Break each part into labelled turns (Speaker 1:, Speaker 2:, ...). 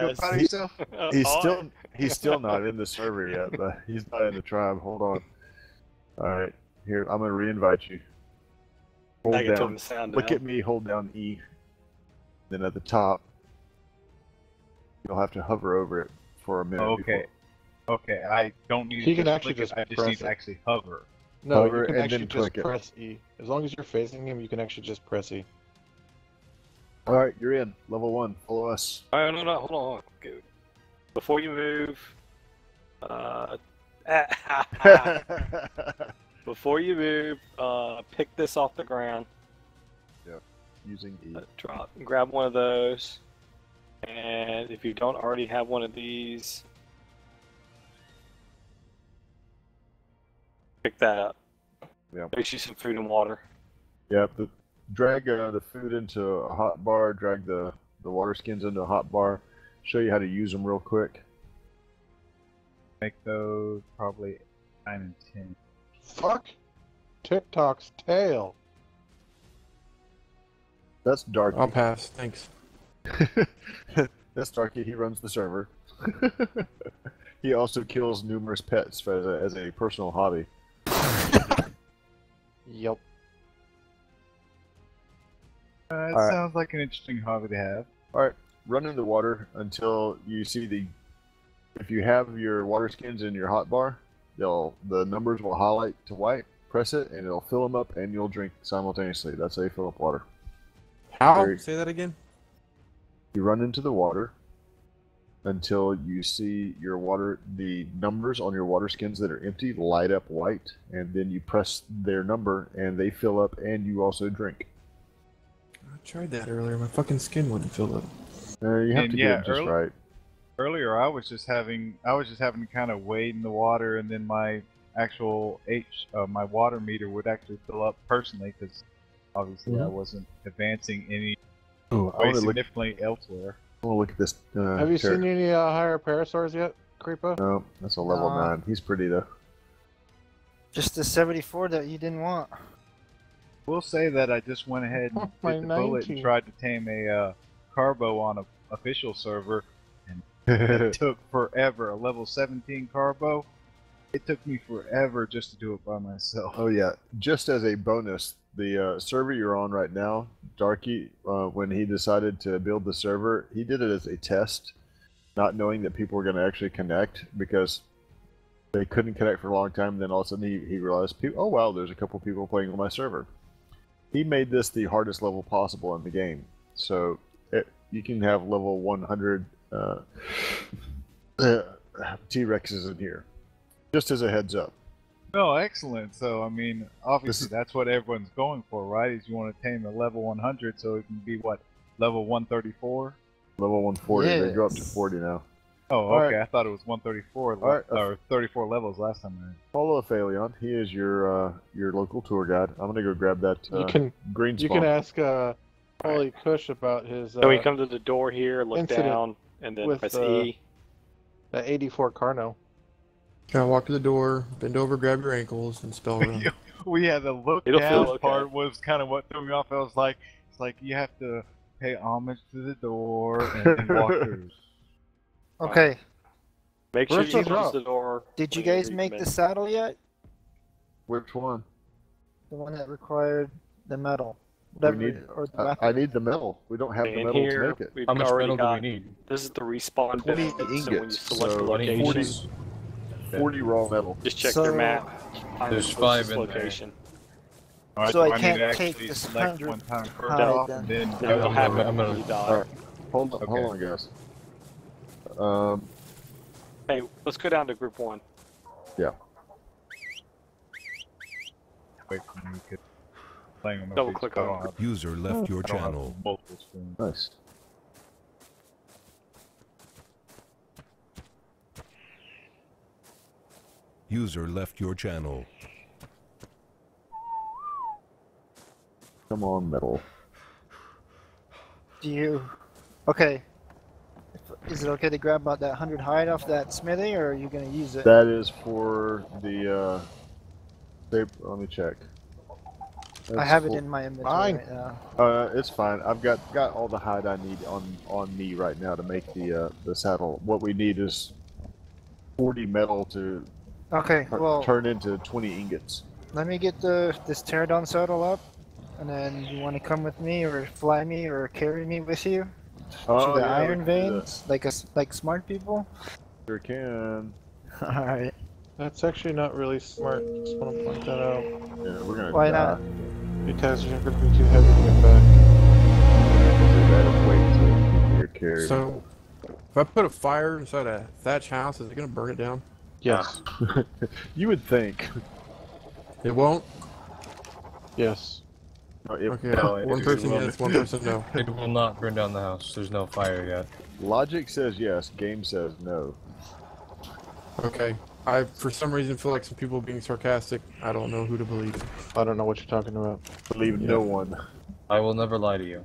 Speaker 1: Feel proud of yourself?
Speaker 2: He's still not in the server yet, but he's not in the tribe. Hold on. All right, here I'm gonna re-invite you. Hold
Speaker 3: I can turn
Speaker 2: down.
Speaker 3: the sound
Speaker 2: Look
Speaker 3: down.
Speaker 2: at me. Hold down E. Then at the top, you'll have to hover over it for a minute.
Speaker 1: Okay. Okay, I don't need
Speaker 4: You
Speaker 1: to
Speaker 4: can actually
Speaker 1: click
Speaker 4: just
Speaker 1: it, I just
Speaker 4: press
Speaker 1: need to
Speaker 4: it.
Speaker 1: actually hover.
Speaker 4: No,
Speaker 2: Hover
Speaker 4: you can
Speaker 2: and
Speaker 4: actually
Speaker 2: then
Speaker 4: just
Speaker 2: click it.
Speaker 4: press E. As long as you're facing him, you can actually just press E.
Speaker 2: All right, you're in level 1. Follow us.
Speaker 3: Oh, no, hold on. Good. Before you move, before you move, pick this off the ground.
Speaker 2: Yep. Using E.
Speaker 3: Grab one of those, and if you don't already have one of these, pick that up.
Speaker 2: Yeah.
Speaker 3: Makes you some food and water.
Speaker 2: Yep. Drag the food into a hot bar. Drag the water skins into a hot bar. Show you how to use them real quick.
Speaker 1: Make those probably 9 and 10.
Speaker 4: Fuck TikTok's tail.
Speaker 2: That's Darky.
Speaker 5: I'll pass, thanks.
Speaker 2: That's Darky. He runs the server. He also kills numerous pets as a personal hobby.
Speaker 4: Yep.
Speaker 1: It
Speaker 2: Alright.
Speaker 1: sounds like an interesting hobby to have.
Speaker 2: Alright, run in the water until you see if you have your water skins in your hot bar, the numbers will highlight to white. Press it and it'll fill them up and you'll drink simultaneously. That's how you fill up water.
Speaker 5: How? Say that again?
Speaker 2: You run into the water until you see the numbers on your water skins that are empty light up white, and then you press their number and they fill up and you also drink.
Speaker 5: I tried that earlier. My fucking skin wouldn't fill up.
Speaker 2: You have to get it just right.
Speaker 1: Earlier, I was just having to kind of wade in the water, and then my actual my water meter would actually fill up personally, because obviously I wasn't advancing any way significantly elsewhere.
Speaker 2: I want to look at this.
Speaker 4: Have you seen any higher parasaurs yet, Creepo?
Speaker 2: No, that's a level 9. He's pretty though.
Speaker 6: Just the 74 that you didn't want.
Speaker 1: We'll say that I just went ahead and bit the bullet and tried to tame a Carbo on an official server, and it took forever. A level 17 Carbo, it took me forever just to do it by myself.
Speaker 2: Oh yeah, just as a bonus, the server you're on right now, Darky, when he decided to build the server, he did it as a test, not knowing that people were going to actually connect, because they couldn't connect for a long time. Then all of a sudden he realized, oh wow, there's a couple people playing on my server. He made this the hardest level possible in the game, so you can have level 100 T-Rexes in here, just as a heads up.
Speaker 1: Oh, excellent. So, I mean, obviously that's what everyone's going for, right? Is you want to tame a level 100 so it can be, what, level 134?
Speaker 2: Level 140.
Speaker 6: Yes.
Speaker 2: They go up to 40 now.
Speaker 1: Oh,
Speaker 2: All
Speaker 1: okay.
Speaker 2: right.
Speaker 1: I thought it was 134,
Speaker 2: All right.
Speaker 1: or 34 levels last time.
Speaker 2: Follow Aphelion. He is your local tour guide. I'm gonna go grab that green spawn.
Speaker 4: You can ask Holy Kush about his.
Speaker 3: So you come to the door here, look down, and then press E.
Speaker 4: That 84 Carno.
Speaker 5: Gotta walk to the door, bend over, grab your ankles, and spell run.
Speaker 1: We had the look
Speaker 3: It'll
Speaker 1: down
Speaker 3: feel okay.
Speaker 1: part was kind of what threw me off. I was like, it's like you have to pay homage to the door and then walk through.
Speaker 6: Okay.
Speaker 3: Make sure
Speaker 4: Where's
Speaker 3: you
Speaker 4: the
Speaker 3: close
Speaker 4: drop?
Speaker 3: the door.
Speaker 6: Did you
Speaker 3: when
Speaker 6: guys make the
Speaker 3: recommend.
Speaker 6: saddle yet?
Speaker 2: Which one?
Speaker 6: The one that required the metal.
Speaker 2: We
Speaker 6: Whatever,
Speaker 2: need,
Speaker 6: or the
Speaker 2: I need the metal. We don't have the
Speaker 3: In
Speaker 2: metal
Speaker 3: here,
Speaker 2: to make it.
Speaker 3: we've
Speaker 5: How much
Speaker 3: already
Speaker 5: metal do we
Speaker 3: got.
Speaker 5: need?
Speaker 3: This is the respawn
Speaker 2: 20
Speaker 3: bit, so when you
Speaker 2: ingots,
Speaker 3: select
Speaker 2: so
Speaker 3: the
Speaker 5: 20
Speaker 3: location,
Speaker 5: ingots.
Speaker 2: 40 raw metal.
Speaker 3: just check
Speaker 6: So-
Speaker 3: your map. Find
Speaker 5: There's
Speaker 3: the
Speaker 5: 5
Speaker 3: closest
Speaker 5: in there.
Speaker 3: location.
Speaker 1: All right,
Speaker 6: So I
Speaker 1: need to
Speaker 6: can't
Speaker 1: actually
Speaker 6: take this
Speaker 1: select
Speaker 6: 100
Speaker 1: one time first
Speaker 6: hide
Speaker 1: off,
Speaker 6: then.
Speaker 1: and then
Speaker 3: No, it'll happen
Speaker 5: I'm gonna-
Speaker 3: when you die.
Speaker 2: Alright, hold on,
Speaker 1: Okay.
Speaker 2: hold on, guys.
Speaker 3: Hey, let's go down to group 1.
Speaker 2: Yeah.
Speaker 1: wait for me to playing on my
Speaker 3: Double
Speaker 1: feet,
Speaker 3: click
Speaker 1: so I
Speaker 3: on
Speaker 1: don't have-
Speaker 7: User left your
Speaker 1: I don't have
Speaker 7: channel.
Speaker 1: multiple screens.
Speaker 2: Nice.
Speaker 7: User left your channel.
Speaker 2: Come on, metal.
Speaker 6: Do you? Okay. Is it okay to grab about that 100 hide off that smithy, or are you gonna use it?
Speaker 2: That is for the. Let me check.
Speaker 6: I have it in my inventory right now.
Speaker 2: It's fine. I've got all the hide I need on me right now to make the saddle. What we need is 40 metal to turn into 20 ingots.
Speaker 6: Let me get this teardown saddle up, and then you want to come with me, or fly me, or carry me with you to the iron veins, like smart people.
Speaker 2: Sure can.
Speaker 6: All right.
Speaker 4: That's actually not really smart. Just want to point that out.
Speaker 2: Yeah, we're gonna.
Speaker 6: Why not?
Speaker 4: Because you're going to be too heavy to get back.
Speaker 5: So, if I put a fire inside a thatch house, is it going to burn it down?
Speaker 4: Yes.
Speaker 2: You would think.
Speaker 5: It won't?
Speaker 4: Yes.
Speaker 5: Okay,
Speaker 3: No,
Speaker 5: one person yes, one person no.
Speaker 3: It will not burn down the house. There's no fire yet.
Speaker 2: Logic says yes, game says no.
Speaker 5: Okay. I, for some reason, feel like some people are being sarcastic. I don't know who to believe.
Speaker 4: I don't know what you're talking about.
Speaker 2: Believe no one.
Speaker 3: I will never lie to you.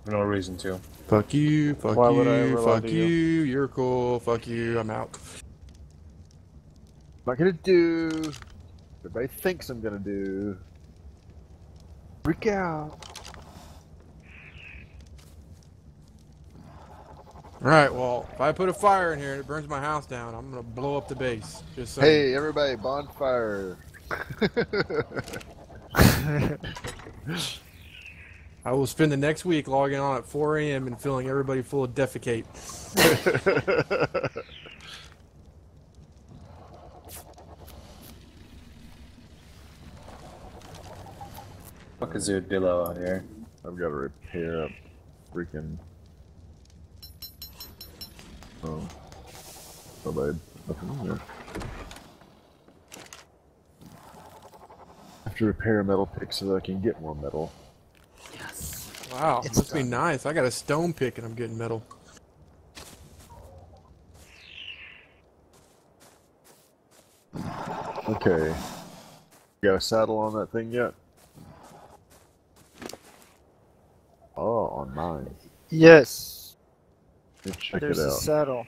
Speaker 3: For no reason to.
Speaker 5: Fuck you, fuck
Speaker 4: Why
Speaker 5: you,
Speaker 4: would I ever lie
Speaker 5: fuck
Speaker 4: to
Speaker 5: you,
Speaker 4: you?
Speaker 5: you're cool, fuck you, I'm out.
Speaker 2: Not gonna do. Everybody thinks I'm gonna do. Freak out.
Speaker 5: Alright, well, if I put a fire in here and it burns my house down, I'm gonna blow up the base. Just saying.
Speaker 2: Hey, everybody, bonfire.
Speaker 5: I will spend the next week logging on at 4 a.m. and filling everybody full of defecate.
Speaker 3: Fuck is there Dillo out here?
Speaker 2: I've got to repair a freaking. Oh, babe. Nothing in there. I have to repair a metal pick so that I can get more metal.
Speaker 5: Wow,
Speaker 6: It's
Speaker 5: must be
Speaker 6: done.
Speaker 5: nice. I got a stone pick and I'm getting metal.
Speaker 2: Okay. You got a saddle on that thing yet? Oh, on mine.
Speaker 6: Yes.
Speaker 2: Let's check
Speaker 6: There's
Speaker 2: it
Speaker 6: a
Speaker 2: out.
Speaker 6: saddle.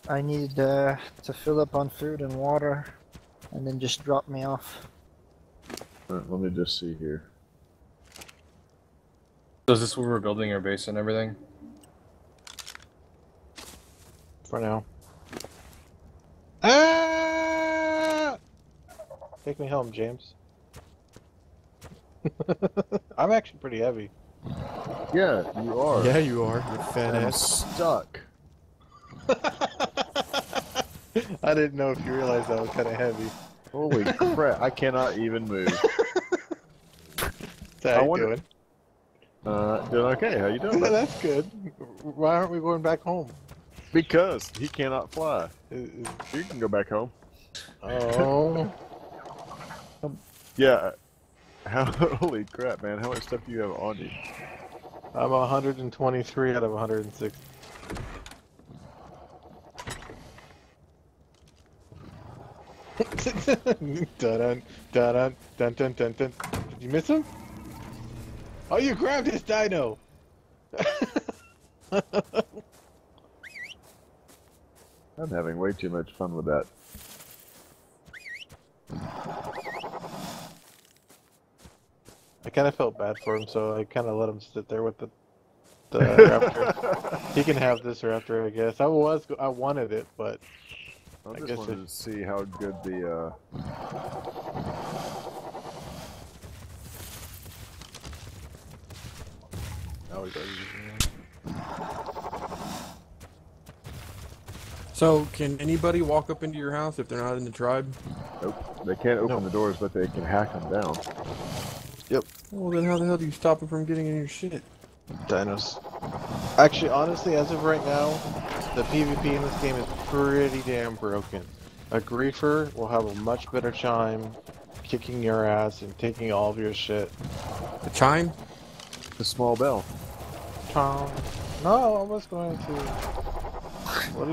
Speaker 6: I need to fill up on food and water, and then just drop me off.
Speaker 2: Let me just see here.
Speaker 3: So is this where we're building our base and everything?
Speaker 4: For now. Ah! Take me home, James. I'm actually pretty heavy.
Speaker 2: Yeah, you are.
Speaker 5: Yeah, you are, you fat
Speaker 2: I'm
Speaker 5: ass.
Speaker 2: stuck.
Speaker 4: I didn't know if you realized I was kind of heavy.
Speaker 2: Holy crap! I cannot even move.
Speaker 4: So how you doing?
Speaker 2: Doing okay. How you doing? bud?
Speaker 4: That's good. Why aren't we going back home?
Speaker 2: Because he cannot fly. You can go back home.
Speaker 4: Oh.
Speaker 2: Yeah. Holy crap, man! How much stuff do you have on you?
Speaker 4: I'm 123 out of 106. Dun dun dun dun dun dun dun. Did you miss him? Oh, you grabbed his dino!
Speaker 2: I'm having way too much fun with that.
Speaker 4: I kind of felt bad for him, so I kind of let him sit there with the raptor. He can have this raptor, I guess. I wanted it, but
Speaker 2: I
Speaker 4: guess
Speaker 2: just wanted to see how good the. Now we gotta use
Speaker 5: So, can anybody walk up into your house if they're not in the tribe?
Speaker 2: Nope. They can't open the doors, but they can hack them down.
Speaker 5: Well, then how the hell do you stop them from getting in your shit?
Speaker 4: dinos. Actually, honestly, as of right now, the PvP in this game is pretty damn broken. A griefer will have a much better chime kicking your ass and taking all of your shit.
Speaker 5: The chime?
Speaker 2: The small bell.
Speaker 4: Tom. No, I was going to. What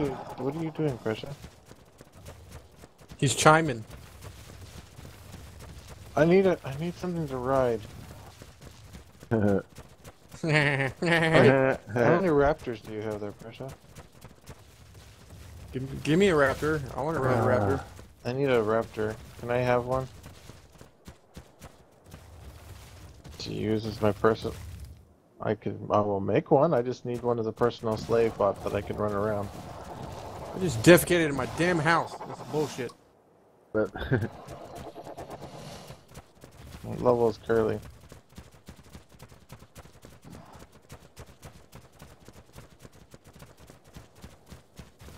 Speaker 4: are you doing, Krisha?
Speaker 5: He's chiming.
Speaker 4: I need something to ride. How many raptors do you have there, Krisha?
Speaker 5: Give me a raptor. I want to ride a raptor.
Speaker 4: I need a raptor. Can I have one? to use as my person. I will make one. I just need one as a personal slave bot that I can run around.
Speaker 5: I just defecated in my damn house. This is bullshit.
Speaker 2: But
Speaker 4: What level is Curly?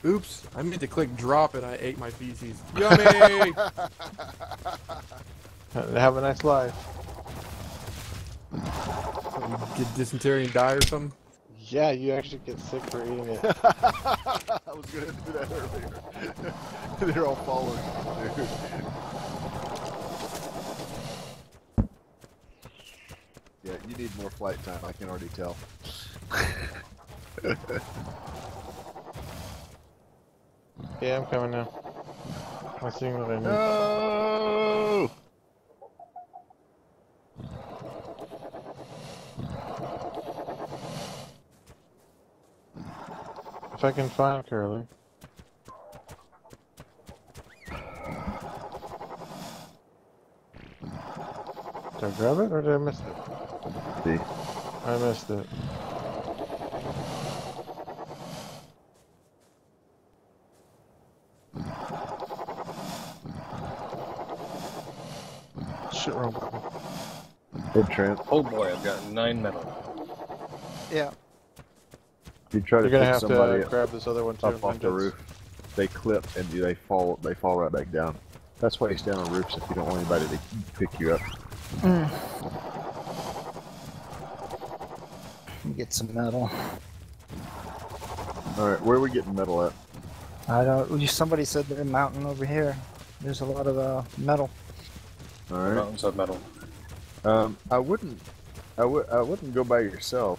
Speaker 5: Oops, I meant to click drop and I ate my feces. Yummy!
Speaker 4: Have a nice life.
Speaker 5: You get dysentery and die or something?
Speaker 4: Yeah, you actually get sick for eating it.
Speaker 2: I was gonna do that earlier. They're all following me, dude. Yeah, you need more flight time, I can already tell.
Speaker 4: Yeah, I'm coming now. I'm seeing what I need.
Speaker 2: No!
Speaker 4: If I can find Curly. Did I grab it or did I miss it?
Speaker 2: See.
Speaker 4: I missed it. Shit, wrong button.
Speaker 2: Hey, Trent.
Speaker 3: Oh boy, I've got 9 metal.
Speaker 6: Yeah.
Speaker 2: You try to
Speaker 4: You're gonna
Speaker 2: pick
Speaker 4: have
Speaker 2: somebody
Speaker 4: to grab this other one too.
Speaker 2: up off the roof. They clip and they fall right back down. That's why you stand on roofs if you don't want anybody to pick you up.
Speaker 6: Get some metal.
Speaker 2: Alright, where are we getting metal at?
Speaker 6: I don't. Somebody said there's a mountain over here. There's a lot of metal.
Speaker 2: Alright.
Speaker 3: Mountains of metal.
Speaker 2: I wouldn't go by yourself.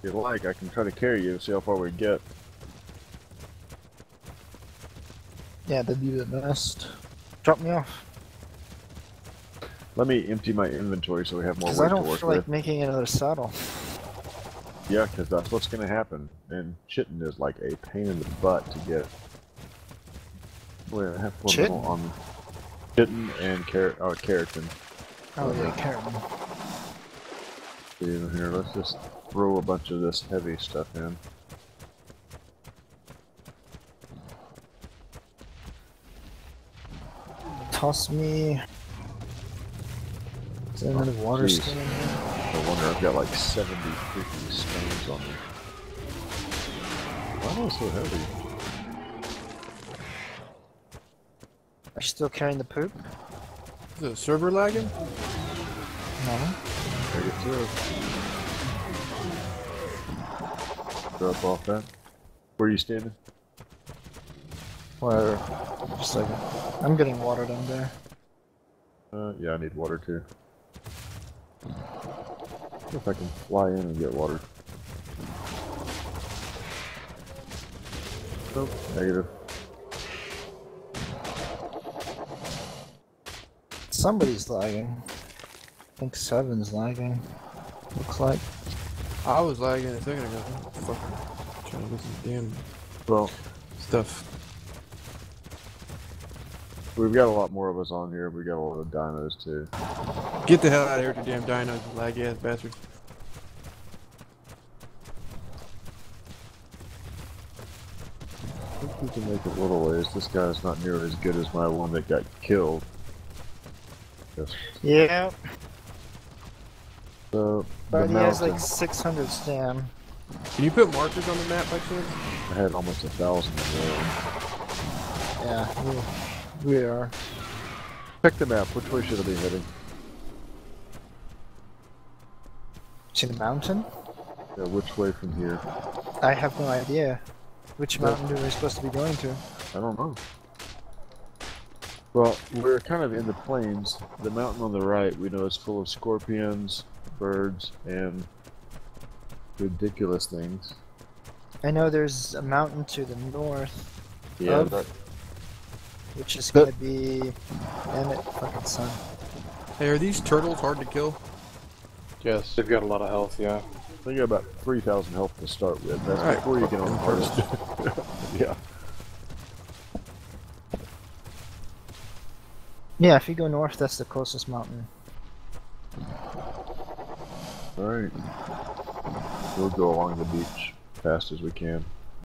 Speaker 2: If you like, I can try to carry you and see how far we get.
Speaker 6: Yeah, that'd be the best. Drop me off.
Speaker 2: Let me empty my inventory so we have more
Speaker 6: Because
Speaker 2: weight
Speaker 6: I
Speaker 2: to
Speaker 6: don't
Speaker 2: work
Speaker 6: feel like
Speaker 2: with.
Speaker 6: making another saddle.
Speaker 2: Yeah, because that's what's going to happen. And chitting is like a pain in the butt to get. Wait, I have one
Speaker 6: Chitin?
Speaker 2: little on chitting and keratin.
Speaker 6: Oh yeah, carrot.
Speaker 2: See in here. Let's just throw a bunch of this heavy stuff in.
Speaker 6: Toss me. Is there another water
Speaker 2: jeez.
Speaker 6: skin in here?
Speaker 2: No wonder I've got like 70 freaking stones on me. Why am I so heavy?
Speaker 6: Are you still carrying the poop?
Speaker 5: Is the server lagging?
Speaker 6: No.
Speaker 2: Take it through. Drop off that. Where are you standing?
Speaker 6: Whatever. Just a second. I'm getting water down there.
Speaker 2: Yeah, I need water too. See if I can fly in and get water. Nope, negative.
Speaker 6: Somebody's lagging. I think 7's lagging. Looks like.
Speaker 5: I was lagging a second ago. Fucking trying to get some damn
Speaker 2: Well,
Speaker 5: stuff.
Speaker 2: we've got a lot more of us on here. We got a lot of dinos too.
Speaker 5: Get the hell out of here with your damn dinos, you laggy ass bastard.
Speaker 2: I think we can make it a little ways. This guy's not near as good as my one that got killed. Yes.
Speaker 6: Yeah,
Speaker 2: So,
Speaker 6: but
Speaker 2: the
Speaker 6: he has
Speaker 2: mountain,
Speaker 6: like 600 stam.
Speaker 5: Can you put markers on the map by chance?
Speaker 2: I had almost 1,000 of them.
Speaker 6: Yeah, we are.
Speaker 2: Check the map. Which way should I be heading?
Speaker 6: To the mountain?
Speaker 2: Yeah, which way from here?
Speaker 6: I have no idea. Which mountain are we supposed to be going to?
Speaker 2: I don't know. Well, we're kind of in the plains. The mountain on the right, we know, is full of scorpions, birds, and ridiculous things.
Speaker 6: I know there's a mountain to the north,
Speaker 2: Yeah,
Speaker 6: Of?
Speaker 2: that,
Speaker 6: which is gonna be... Damn it, fucking sun.
Speaker 5: Hey, are these turtles hard to kill?
Speaker 4: Yes.
Speaker 3: They've got a lot of health, yeah.
Speaker 2: they got about 3,000 health to start with. That's
Speaker 5: Alright,
Speaker 2: before you get on the hardest. Yeah.
Speaker 6: Yeah, if you go north, that's the closest mountain.
Speaker 2: Alright. We'll go along the beach fast as we can.